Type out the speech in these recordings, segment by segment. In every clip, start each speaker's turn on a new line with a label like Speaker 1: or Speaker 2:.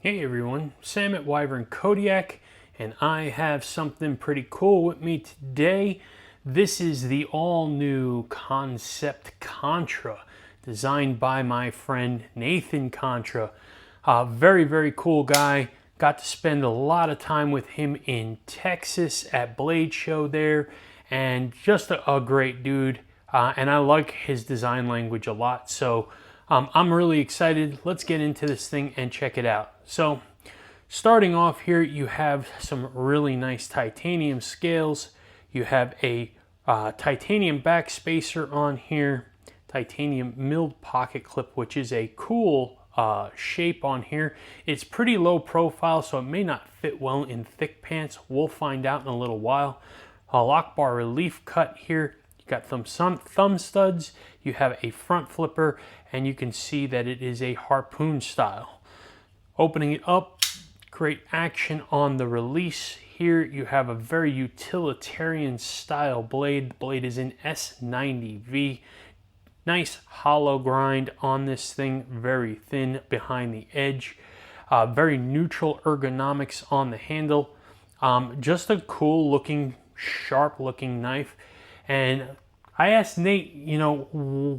Speaker 1: Hey everyone, Sam at Wyvern Kodiak, and I have something pretty cool with me today. This is the all-new Kansept Contra, designed by my friend Nathan Contra. Very cool guy. Got to spend a lot of time with him in Texas at Blade Show there, and just a great dude. And I like his design language a lot, so I'm really excited. Let's get into this thing and check it out. So starting off here, you have some really nice titanium scales. You have a titanium back spacer on here, titanium milled pocket clip, which is a cool shape on here. It's pretty low profile, so it may not fit well in thick pants. We'll find out in a little while. A lock bar relief cut here. You got some thumb studs. You have a front flipper, and you can see that it is a harpoon style. Opening it up, great action on the release. Here you have a very utilitarian style blade. The blade is in S90V. Nice hollow grind on this thing, very thin behind the edge. Very neutral ergonomics on the handle. Just a cool looking, sharp looking knife. And I asked Nate, you know,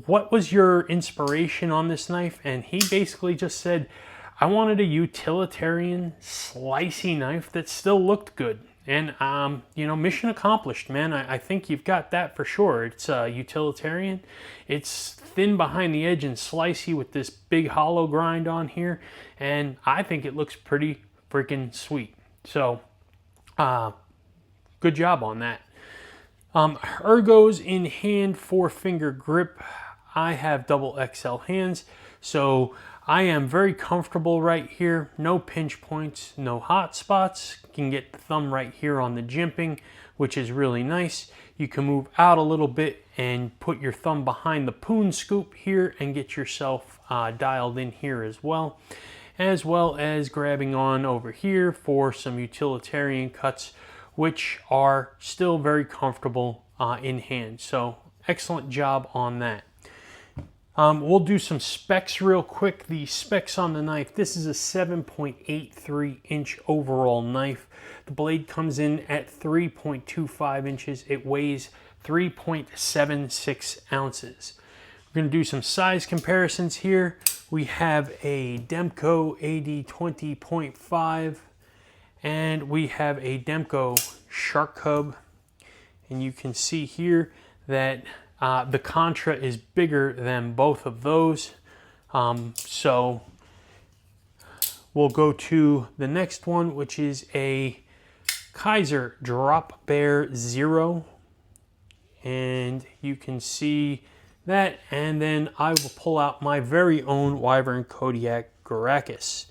Speaker 1: what was your inspiration on this knife? And he basically just said, I wanted a utilitarian, slicey knife that still looked good. And, you know, mission accomplished, man. I think you've got that for sure. It's utilitarian. It's thin behind the edge and slicey with this big hollow grind on here. And I think it looks pretty freaking sweet. So, good job on that. Ergos in hand, 4-finger grip. I have double XL hands, so I am very comfortable right here. No pinch points, no hot spots. You can get the thumb right here on the jimping, which is really nice. You can move out a little bit and put your thumb behind the poon scoop here and get yourself dialed in here as well as grabbing on over here for some utilitarian cuts, which are still very comfortable in hand. So excellent job on that. We'll do some specs real quick. The specs on the knife, this is a 7.83 inch overall knife. The blade comes in at 3.25 inches. It weighs 3.76 ounces. We're going to do some size comparisons here. We have a Demko AD 20.5 and we have a Demko Shark Cub. And you can see here that the Contra is bigger than both of those. So we'll go to the next one, which is a Kaiser Drop Bear Zero. And you can see that. And then I will pull out my very own Wyvern Kodiak Gracchus.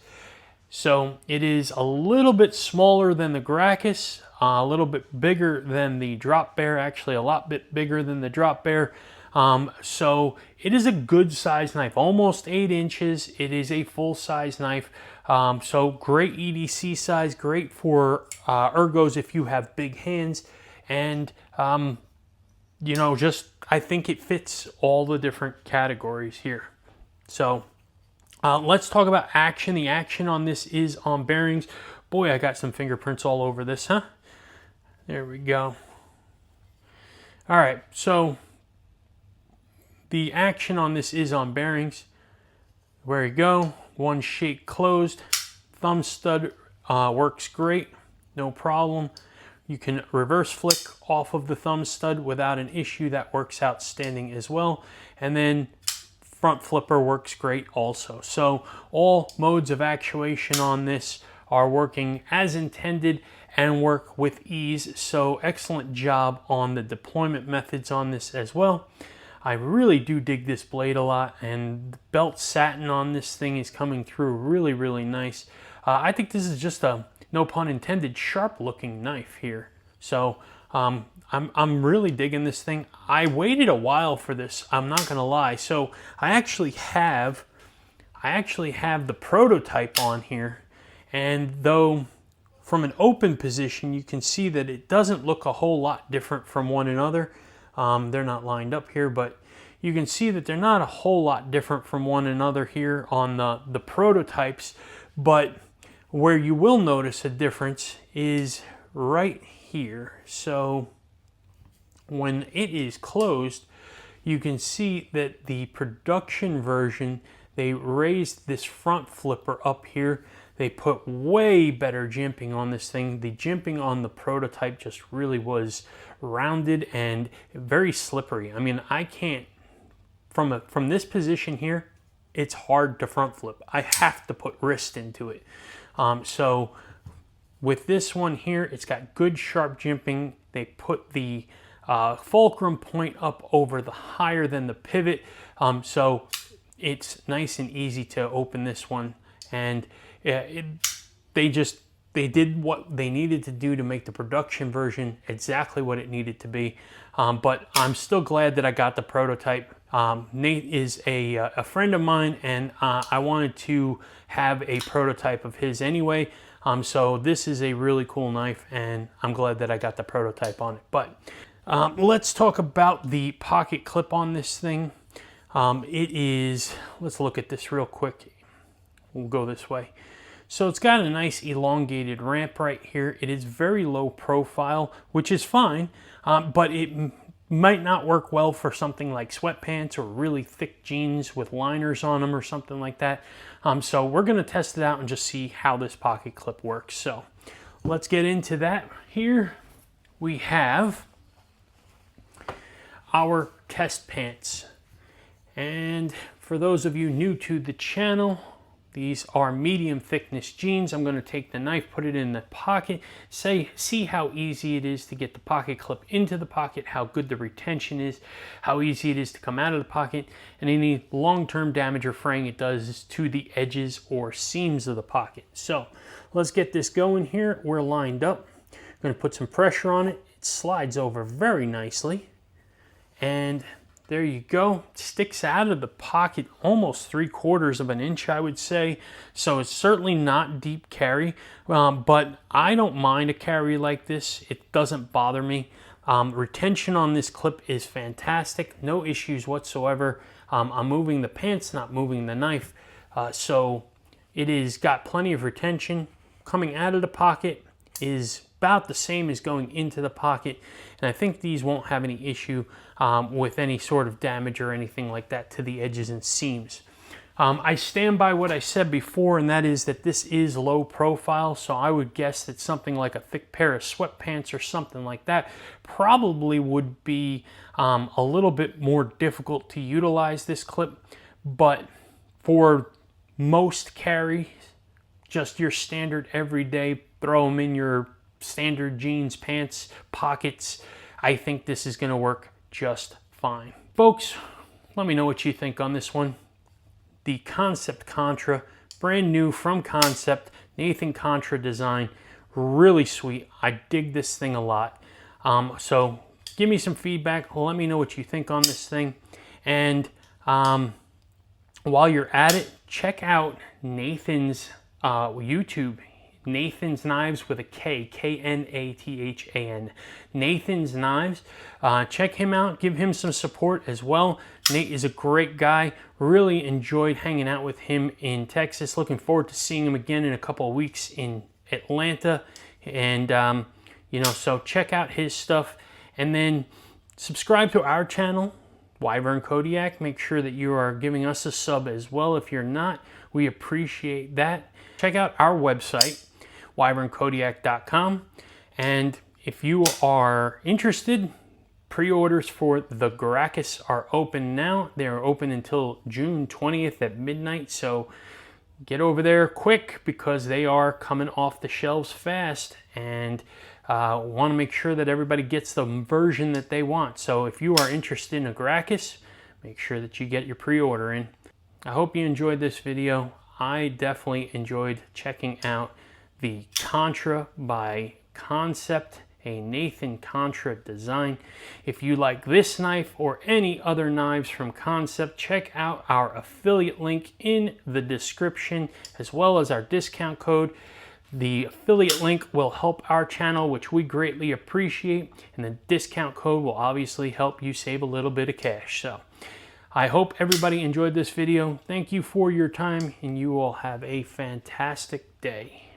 Speaker 1: So it is a little bit smaller than the Gracchus, a little bit bigger than the Drop Bear, actually a lot bit bigger than the Drop Bear. So it is a good size knife, almost 8 inches. It is a full size knife. So great EDC size, great for ergos if you have big hands. And, you know, just I think it fits all the different categories here. So let's talk about action. The action on this is on bearings. Boy, I got some fingerprints all over this, huh? There we go. All right, so the action on this is on bearings. There you go. One shake closed. Thumb stud works great, no problem. You can reverse flick off of the thumb stud without an issue. That works outstanding as well. And then front flipper works great also. So all modes of actuation on this are working as intended and work with ease. So excellent job on the deployment methods on this as well. I really do dig this blade a lot, and the belt satin on this thing is coming through really nice. I think this is just a, no pun intended, sharp looking knife here. So I'm really digging this thing. I waited a while for this, I'm not gonna lie. So I actually have the prototype on here, and though from an open position you can see that it doesn't look a whole lot different from one another. They're not lined up here, but you can see that they're not a whole lot different from one another here on the prototypes. But Where you will notice a difference is right here. So when it is closed, you can see that the production version, they raised this front flipper up here. They put way better jimping on this thing. The jimping on the prototype just really was rounded and very slippery. I mean, I can't, from this position here, it's hard to front flip. I have to put wrist into it. So with this one here, it's got good sharp jimping. They put the fulcrum point up over the higher than the pivot, so it's nice and easy to open this one. And they did what they needed to do to make the production version exactly what it needed to be. But I'm still glad that I got the prototype. Nate is a friend of mine, and I wanted to have a prototype of his anyway. So this is a really cool knife, and I'm glad that I got the prototype on it. But let's talk about the pocket clip on this thing. Let's look at this real quick. We'll go this way. So it's got a nice elongated ramp right here. It is very low profile, which is fine, but it might not work well for something like sweatpants or really thick jeans with liners on them or something like that. So we're going to test it out and just see how this pocket clip works. So let's get into that. Here we have our test pants. And for those of you new to the channel, these are medium thickness jeans. I'm going to take the knife, put it in the pocket, see how easy it is to get the pocket clip into the pocket, how good the retention is, how easy it is to come out of the pocket, and any long-term damage or fraying it does to the edges or seams of the pocket. So let's get this going here. We're lined up. I'm going to put some pressure on it. It slides over very nicely. And there you go. It sticks out of the pocket almost 3/4 of an inch, I would say. So it's certainly not deep carry, but I don't mind a carry like this. It doesn't bother me. Retention on this clip is fantastic. No issues whatsoever. I'm moving the pants, not moving the knife. So it is got plenty of retention. Coming out of the pocket is about the same as going into the pocket, and I think these won't have any issue with any sort of damage or anything like that to the edges and seams. I stand by what I said before, and that is that this is low profile, so I would guess that something like a thick pair of sweatpants or something like that probably would be a little bit more difficult to utilize this clip. But for most carries, just your standard everyday, throw them in your standard jeans, pants, pockets, I think this is going to work just fine. Folks, let me know what you think on this one. The Kansept Contra, brand new from Kansept, Nathan Contra design, really sweet. I dig this thing a lot. So give me some feedback. Let me know what you think on this thing. And while you're at it, check out Nathan's YouTube. Nathan's Knives with a K, K-N-A-T-H-A-N. Nathan's Knives. Check him out. Give him some support as well. Nate is a great guy. Really enjoyed hanging out with him in Texas. Looking forward to seeing him again in a couple of weeks in Atlanta. And, you know, so check out his stuff. And then subscribe to our channel, Wyvern Kodiak. Make sure that you are giving us a sub as well. If you're not, we appreciate that. Check out our website, wyvernkodiak.com. And if you are interested, pre-orders for the Gracchus are open now. They are open until June 20th at midnight. So get over there quick because they are coming off the shelves fast, and want to make sure that everybody gets the version that they want. So if you are interested in a Gracchus, make sure that you get your pre-order in. I hope you enjoyed this video. I definitely enjoyed checking out the Contra by Kansept, a Nathan Contra design. If you like this knife or any other knives from Kansept, check out our affiliate link in the description as well as our discount code. The affiliate link will help our channel, which we greatly appreciate, and the discount code will obviously help you save a little bit of cash. So I hope everybody enjoyed this video. Thank you for your time, and you all have a fantastic day.